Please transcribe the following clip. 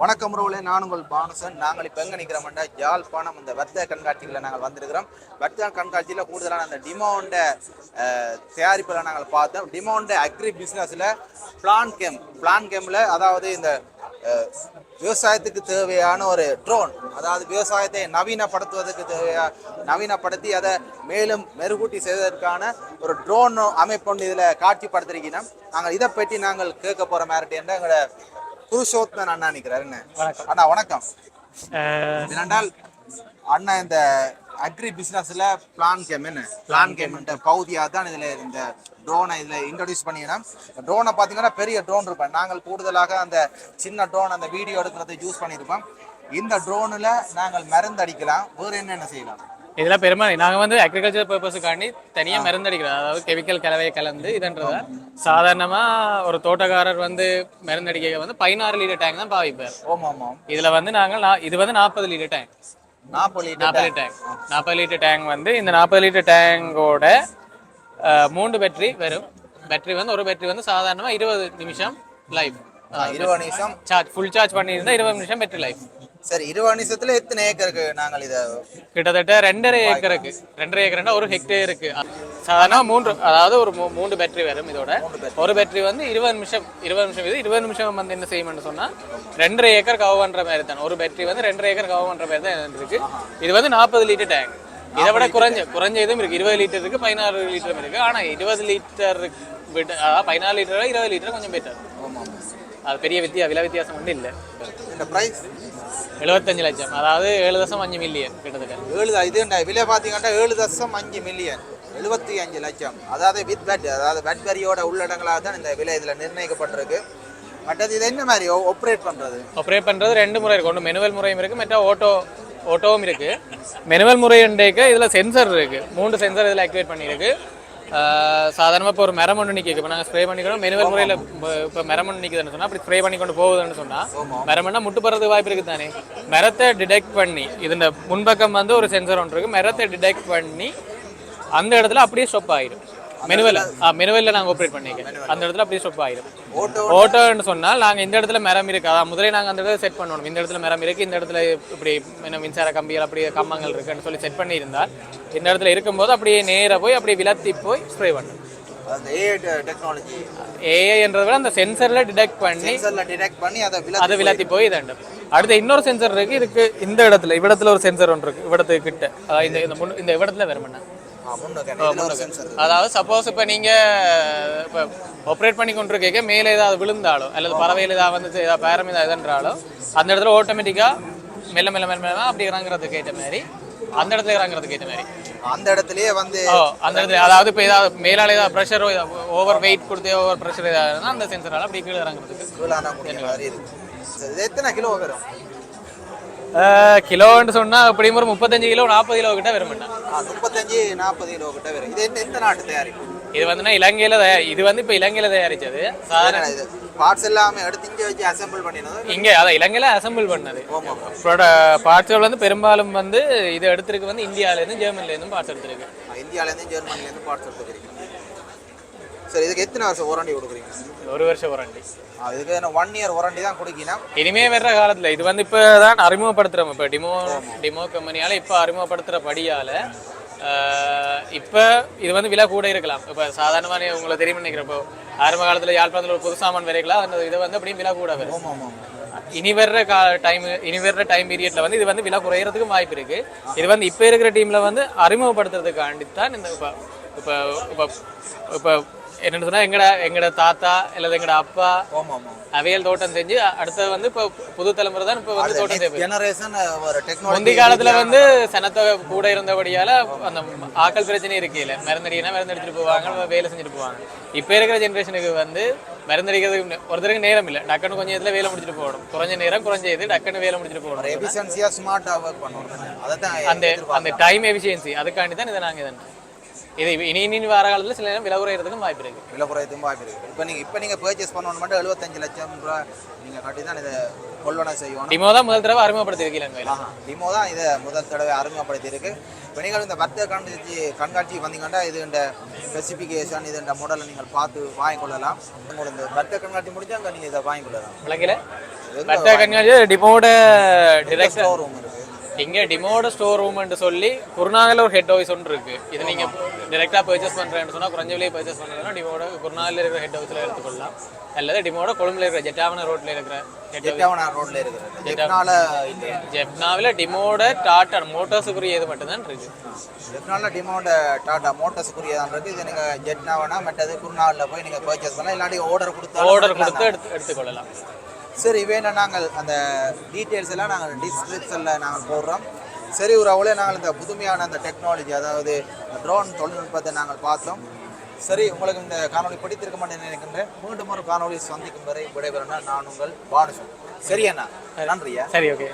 வணக்கம் உறவுகளே, நான் உங்கள் பானுசன். நாங்கள் இப்போ எங்கே நிற்கிறோம்னா யாழ்ப்பாணம் இந்த வர்த்தக கண்காட்சியில் நாங்கள் வந்திருக்கிறோம். வர்த்தக கண்காட்சியில் கூடுதலான அந்த டிமோண்ட தயாரிப்பில் நாங்கள் பார்த்தோம். டிமோண்ட அக்ரி பிஸ்னஸில் பிளான் கேமில் அதாவது இந்த விவசாயத்துக்கு தேவையான ஒரு ட்ரோன், அதாவது விவசாயத்தை நவீனப்படுத்துவதற்கு நவீனப்படுத்தி அதை மேலும் மெருகூட்டி செய்வதற்கான ஒரு ட்ரோன் அமைப்பு இதில் காட்சிப்படுத்திருக்கணும். நாங்கள் இதை பற்றி நாங்கள் கேட்க போகிற மாதிரி என்ற எங்களோட புருஷோத்தமன் அண்ணா நிற்கிறாரு. அண்ணா வணக்கம். என்னென்றால் அண்ணா இந்த அக்ரி பிஸ்னஸில் பிளான் கேம் பகுதியாக தான் இதில் இந்த ட்ரோனை இதில் இன்ட்ரடியூஸ் பண்ணிக்கிறோம். ட்ரோனை பார்த்தீங்கன்னா பெரிய ட்ரோன் இருப்பேன். நாங்கள் கூடுதலாக அந்த சின்ன ட்ரோன் அந்த வீடியோ எடுக்கிறதை யூஸ் பண்ணியிருப்போம். இந்த ட்ரோனில் நாங்கள் மருந்தடிக்கலாம். வேறு என்னென்ன செய்யலாம்? இதெல்லாம் பெரும்பாலும் நாங்கள் வந்து அக்ரிகல்ச்சர் பர்பஸுக்காண்டி தனியாக மருந்தடிக்கிறோம். அதாவது கெமிக்கல் கலவையை கலந்து இதுன்றத சாதாரணமாக ஒரு தோட்டக்காரர் வந்து மருந்தடிக்க வந்து 16 லிட்டர் டேங்க் தான் பாவிப்பார். இதில் வந்து இது வந்து 40 லிட்டர் டேங்க். 40 லிட்டர் டேங்க் வந்து இந்த 40 லிட்டர் டேங்கோட 3 பேட்டரி வரும். பேட்டரி வந்து ஒரு பேட்டரி வந்து சாதாரணமாக 20 நிமிஷம் லைஃப். 20 நிமிஷம் ஃபுல் சார்ஜ் பண்ணியிருந்தா 20 நிமிஷம் பேட்டரி லைஃப். சரி, 20 நிமிஷத்துல எத்தனை ஏக்கருக்கு நாங்கள் இதை? கிட்டத்தட்ட 2.5 ஏக்கருக்கு. 2.5 ஏக்கர்னா 1 ஹெக்டேருக்கு. சாதாரண 3 பேட்டரி வரும். இதோட ஒரு பேட்டரி வந்து 20 நிமிஷம் இது 20 நிமிஷம் வந்து என்ன செய்யணும்னு சொன்னா 2.5 ஏக்கர் கவர் பண்ற மாதிரி தான். ஒரு பேட்டரி வந்து 2.5 ஏக்கர் கவர் பண்ற மாதிரி தான் இருக்கு. இது வந்து 40 லிட்டர் டேங்க். இதை விட குறைஞ்ச இதுவும் இருக்கு. 20 லிட்டர் இருக்கு, 16 லிட்டரும் இருக்கு. ஆனா 20 லிட்டர் விட 14 லிட்டர் 20 லிட்டர் கொஞ்சம் பெட்டர். அது பெரிய விலை வித்தியாசம் வந்து இல்லை. இந்த பிரைஸ் 75 லட்சம், அதாவது 7.5 மில்லியன் கிட்டத்தட்ட. இது விலை பார்த்தீங்கன்னா 7.5 மில்லியன், 75 லட்சம். அதாவது வித் பேட், அதாவது பேட் வரியோட உள்ளடங்களாக தான் இந்த விலை இதில் நிர்ணயிக்கப்பட்டிருக்கு. மற்றது இது என்ன மாதிரி ஆப்ரேட் பண்ணுறது 2 முறை இருக்கு. ஒன்று மெனுவல் முறையும் இருக்குது, மற்ற ஓட்டோவும் இருக்குது. மெனுவல் முறைக்கு இதில் சென்சர் இருக்குது. 3 சென்சர் இதில் ஆக்டிவேட் பண்ணியிருக்கு. சாதாரணமாக இப்போ ஒரு மரம் ஒன்று நிற்க, இப்போ நாங்கள் ஸ்ப்ரே பண்ணிக்கணும். மெனுவல் முறையில் இப்போ மரம் ஒன்று நிற்குதுன்னு சொன்னால் அப்படி ஸ்ப்ரே பண்ணி கொண்டு போகுதுன்னு சொன்னால் மரம்னா முட்டு போகிறதுக்கு வாய்ப்பு இருக்குது தானே. மரத்தை டிடெக்ட் பண்ணி இந்த முன்பக்கம் வந்து ஒரு சென்சர் ஒன்று இருக்குது. மரத்தை டிடெக்ட் பண்ணி அந்த இடத்துல அப்படியே ஸ்டாப் ஆகிடும். மெனுவலில் நாங்கள் ஆப்ரேட் பண்ணிக்க அந்த இடத்துல அப்படியே ஸ்டாப் ஆகிடும். ஓட்டோன்னு சொன்னால் நாங்கள் இந்த இடத்துல மரம் இருக்குது, அதான் முதலே நாங்கள் அந்த இடத்துல செட் பண்ணணும். இந்த இடத்துல மரம் இருக்குது, இந்த இடத்துல இப்படி மின்சார கம்பிகள் அப்படியே கம்பங்கள் இருக்குன்னு சொல்லி செட் பண்ணியிருந்தால் இந்த இடத்துல இருக்கும்போது அப்படியே நேராக போய் அப்படியே விலத்தி போய் ஸ்ப்ரே பண்ணணும். ஏஐன்றத விட அந்த சென்சர்ல டிடெக்ட் பண்ணி அதை விலத்தி போய் இதாண்டு. அடுத்து இன்னொரு சென்சர் இருக்கு. இதுக்கு இந்த இடத்துல ஒரு சென்சர் ஒன்று இருக்கு. இவ்விடத்துக்கு கிட்ட இந்த இடத்துல வேற பண்ண. அதாவது சப்போஸ் இப்போ நீங்கள் இப்போ ஆப்ரேட் பண்ணி கொண்டிருக்க மேலே ஏதாவது விழுந்தாலோ அல்லது பறவையில் ஏதாவது வந்து ஏதாவது பேரம் ஏதாவது எதுன்றாலோ அந்த இடத்துல ஆட்டோமேட்டிக்காக மெல்ல மெல்ல மெல்ல மெல்ல அப்படி இறங்குறதுக்கு ஏற்ற மாதிரி அந்த இடத்துல இறங்குறதுக்கு ஏற்ற மாதிரி அந்த இடத்துலயே வந்து அந்த இடத்துல அதாவது இப்போ ஏதாவது மேலால் ஏதாவது ப்ரெஷர் ஓவர் வெயிட் கொடுத்து ஓவர் ப்ரெஷர் ஏதாவது அந்த சென்சரால் அப்படி கீழே இறங்குறதுக்கு. எத்தனை கிலோ வரும்? கிலோன்னு சொன்னா அப்படியும் ஒரு 35 கிலோ 40 கிலோ கிட்ட வரும். 35-40 கிலோ கிட்ட வரும். இது எந்த நாட்டு தயாரிப்பு? இது வந்து இது வந்து இப்போ இலங்கையில தயாரிச்சது. சாதாரண பார்ட்ஸ் எல்லாமே எடுத்து இங்கே வச்சு அசெம்பிள் பண்ணினது. இங்கே அதான் இலங்கையில அசெம்பிள் பண்ணது. பார்ட்ஸ்கள் வந்து பெரும்பாலும் வந்து இது எடுத்திருக்கு வந்து இந்தியாவிலேருந்து ஜெர்மனிலேருந்து பார்ட்ஸ் எடுத்திருக்கு. இந்தியாவிலேருந்து ஜெர்மனிலேருந்து பார்ட்ஸ் எடுத்துக்கிறீங்க. சரி, இதுக்கு எத்தனை வருஷம் வாரண்டி கொடுக்குறீங்க? 1 வருஷம் வாரண்டி. இதுக்கு 1 இயர் வாரண்டி தான் கொடுக்கணும். இனிமே வர்ற காலத்தில் இது வந்து இப்போ தான் அறிமுகப்படுத்துகிறோம். இப்போ டிமோ கம்பெனியால் இப்போ அறிமுகப்படுத்துகிறபடியால் இப்போ இது வந்து விலை கூட இருக்கலாம். இப்போ சாதாரணமான உங்களுக்கு தெரியும் நினைக்கிறேன். இப்போ ஆரம்ப காலத்தில் யாழ்ப்பாணத்தில் ஒரு புது சாமான் வரைக்கலாம். அந்த இதை வந்து அப்படியே விலை கூட வரும். இனி வர்ற டைம் பீரியட்ல வந்து இது வந்து விலை குறையறதுக்கும் வாய்ப்பு இருக்கு. இது வந்து இப்போ இருக்கிற டீம்ல வந்து அறிமுகப்படுத்துறதுக்காண்டி தான் இந்த இப்போ இப்போ இப்போ என்னன்னு சொன்னா எங்கட தாத்தா அல்லது எங்கட அப்பா அவையல் தோட்டம் செஞ்சு அடுத்தது வந்து இப்போ புது தலைமுறை தான் இப்போ வந்து தோட்டம் செய்யும். முந்தைய காலத்துல வந்து சனத்தொகை கூட இருந்தபடியால அந்த ஆக்கள் பிரச்சனை இருக்கையில மருந்தடிச்சுட்டு போவாங்க, வேலை செஞ்சுட்டு போவாங்க. இப்போ இருக்கிற ஜென்ரேஷனுக்கு வந்து மருந்தடிக்கிறதுக்கு ஒருத்தருக்கு நேரம் இல்லை. டக்குன்னு கொஞ்சம் இதுல வேலை முடிச்சுட்டு போகணும். குறைஞ்ச நேரம் குறைஞ்ச இது டக்குன்னு வேலை முடிச்சுட்டு போகணும். அந்த டைம் எஃபிஷியன்சி அதுக்காண்டி தான் இதை நாங்கள் இது இனி வர காலத்தில் சில நேரம் விலை குறையிறதுக்கும் வாய்ப்பு இருக்கு. விலை குறையதுக்கும் வாய்ப்பு இருக்குது. இப்போ நீங்கள் பர்ச்சேஸ் பண்ணணும் மட்டும் 75 லட்சம் ரூபா நீங்கள் கட்டி தான் இதை கொள்வனை செய்யணும். டிமோ தான் முதல் தடவை அறிமுகப்படுத்திருக்கீங்க. டிமோ தான் இதை முதல் தடவை அறிமுகப்படுத்தியிருக்கு. இப்போ நீங்கள் இந்த வர்த்தக கண்காட்சி வந்தீங்கன்னா இது இந்த ஸ்பெசிஃபிகேஷன் இது இந்த மாடலை நீங்கள் பார்த்து வாங்கிக்கொள்ளலாம். உங்களுக்கு இந்த வர்த்தக கண்காட்சி முடிஞ்சால் அங்கே நீங்கள் இதை வாங்கிக்கொள்ளலாம். விளக்கல வர்த்தக கண்காட்சி டிமோட டிரெக்ட் ஸ்டோர் ரூம் இருக்குது. இங்கே டிமோட ஸ்டோர் ரூம்னு சொல்லி குருநாகலில் ஒரு ஹெட் ஆஃபீஸ் ஒன்று இருக்குது. இது நீங்கள் டிரெக்டாக பர்ச்சேஸ் பண்ணுறேன்னு சொன்னால் குறைஞ்ச விலையை பர்ச்சேஸ் பண்ணுறதுனா டிமோட குருநாகலில் இருக்கிற ஹெட் ஆஃபீஸில் எடுத்துக்கொள்ளலாம். அல்லது டிமோட கொழும்புல இருக்கிற ஜெட்டாவனா ரோட்டில் இருக்கிற ஜெப்னாவில் டிமோட டாட்டா மோட்டார்ஸுக்குரிய இது மட்டும்தான் இருக்குது. ஜெப்னாவில் டிமோட டாட்டா மோட்டார்ஸுக்குரிய தான் இருக்குது. இது நீங்கள் ஜெட்னாவனா மற்றது குருநாகலில் போய் நீங்கள் பர்ச்சேஸ் பண்ணலாம். இல்லாட்டி ஆர்டர் கொடுத்து எடுத்துக்கொள்ளலாம். சரி வேணும் நாங்கள் அந்த டீட்டெயில்ஸ் எல்லாம் நாங்கள் டிஸ்கிரிப்ஷனில் நாங்கள் போடுறோம். சரி ஒரு அவ்வளோ நாங்கள் இந்த புதுமையான அந்த டெக்னாலஜி அதாவது ட்ரோன் தொழில்நுட்பத்தை நாங்கள் பார்த்தோம். சரி உங்களுக்கு இந்த காணொலி பிடித்திருக்க மாட்டேன்னு நினைக்கின்றேன். மீண்டும் ஒரு காணொலி சந்திக்கும் வரை விடைபெறனா நான் உங்கள் பானுஷன். சரி அண்ணா, நன்றியா. சரி, ஓகே.